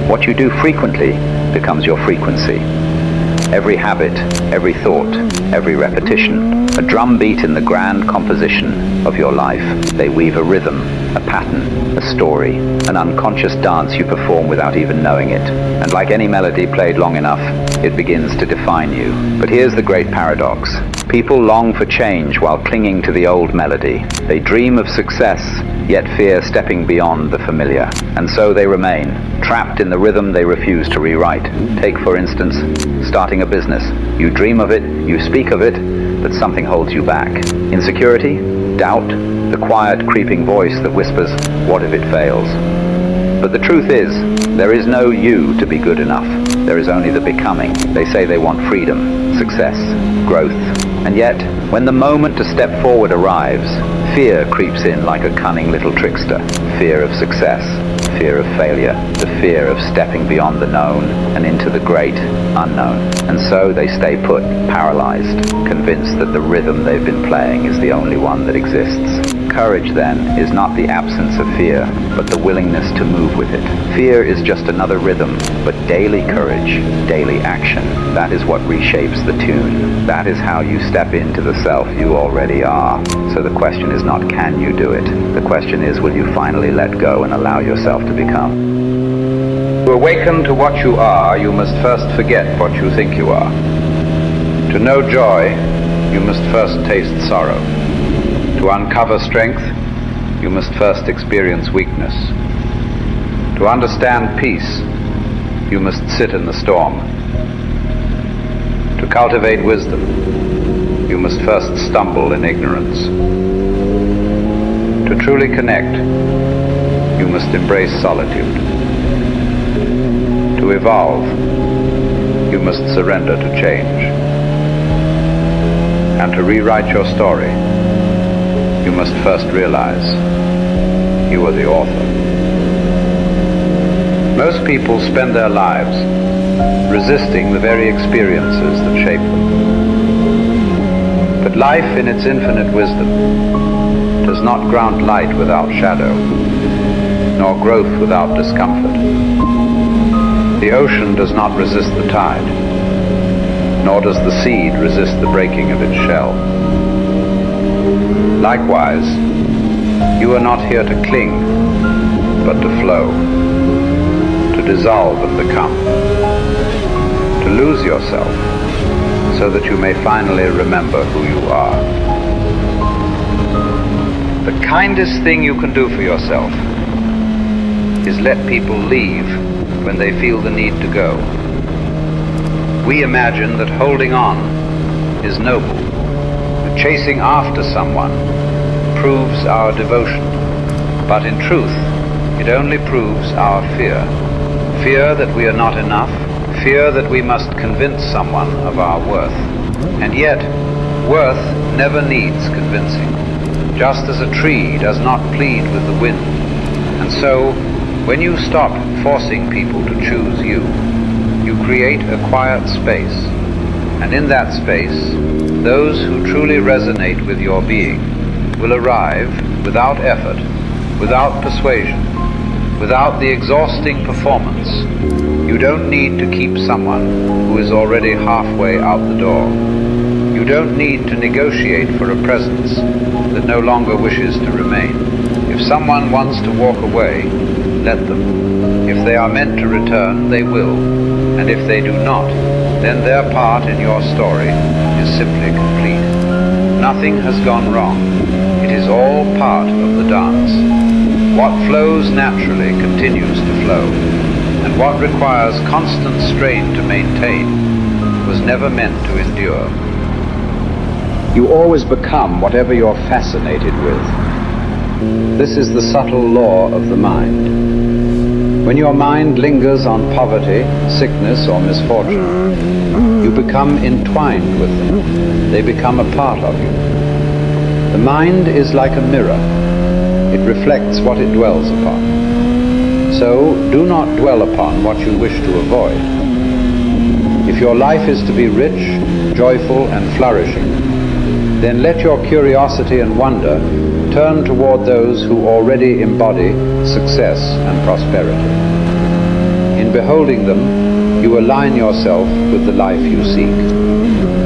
What you do frequently becomes your frequency. Every habit, every thought, every repetition, a drum beat in the grand composition of your life. They weave a rhythm, a pattern, a story, an unconscious dance you perform without even knowing it. And like any melody played long enough, it begins to define you. But here's the great paradox. People long for change while clinging to the old melody. They dream of success, yet fear stepping beyond the familiar. And so they remain, trapped in the rhythm they refuse to rewrite. Take, for instance, starting a business. You dream of it, you speak of it, but something holds you back. Insecurity, doubt, the quiet, creeping voice that whispers, what if it fails? But the truth is, there is no you to be good enough. There is only the becoming. They say they want freedom, success, growth. And yet, when the moment to step forward arrives, fear creeps in like a cunning little trickster. Fear of success, fear of failure, the fear of stepping beyond the known and into the great unknown. And so they stay put, paralyzed, convinced that the rhythm they've been playing is the only one that exists. Courage, then, is not the absence of fear, but the willingness to move with it. Fear is just another rhythm, but daily courage, daily action, that is what reshapes the tune. That is how you step into the self you already are. So the question is not can you do it? The question is, will you finally let go and allow yourself to become? To awaken to what you are, you must first forget what you think you are. To know joy, you must first taste sorrow. To uncover strength, you must first experience weakness. To understand peace, you must sit in the storm. To cultivate wisdom, you must first stumble in ignorance. To truly connect, you must embrace solitude. To evolve, you must surrender to change. And to rewrite your story, you must first realize you are the author. Most people spend their lives resisting the very experiences that shape them. But life in its infinite wisdom does not grant light without shadow, nor growth without discomfort. The ocean does not resist the tide, nor does the seed resist the breaking of its shell. Likewise, you are not here to cling, but to flow, to dissolve and become, to lose yourself, so that you may finally remember who you are. The kindest thing you can do for yourself is let people leave when they feel the need to go. We imagine that holding on is noble. Chasing after someone proves our devotion, but in truth, it only proves our fear. Fear that we are not enough, fear that we must convince someone of our worth. And yet, worth never needs convincing, just as a tree does not plead with the wind. And so, when you stop forcing people to choose you, you create a quiet space, and in that space, those who truly resonate with your being will arrive without effort, without persuasion, without the exhausting performance. You don't need to keep someone who is already halfway out the door. You don't need to negotiate for a presence that no longer wishes to remain. If someone wants to walk away, let them. If they are meant to return, they will. And if they do not, then their part in your story is simply complete. Nothing has gone wrong. It is all part of the dance. What flows naturally continues to flow, and what requires constant strain to maintain was never meant to endure. You always become whatever you're fascinated with. This is the subtle law of the mind. When your mind lingers on poverty, sickness, or misfortune, you become entwined with them. They become a part of you. The mind is like a mirror. It reflects what it dwells upon. So do not dwell upon what you wish to avoid. If your life is to be rich, joyful, and flourishing, then let your curiosity and wonder turn toward those who already embody success and prosperity. In beholding them, you align yourself with the life you seek.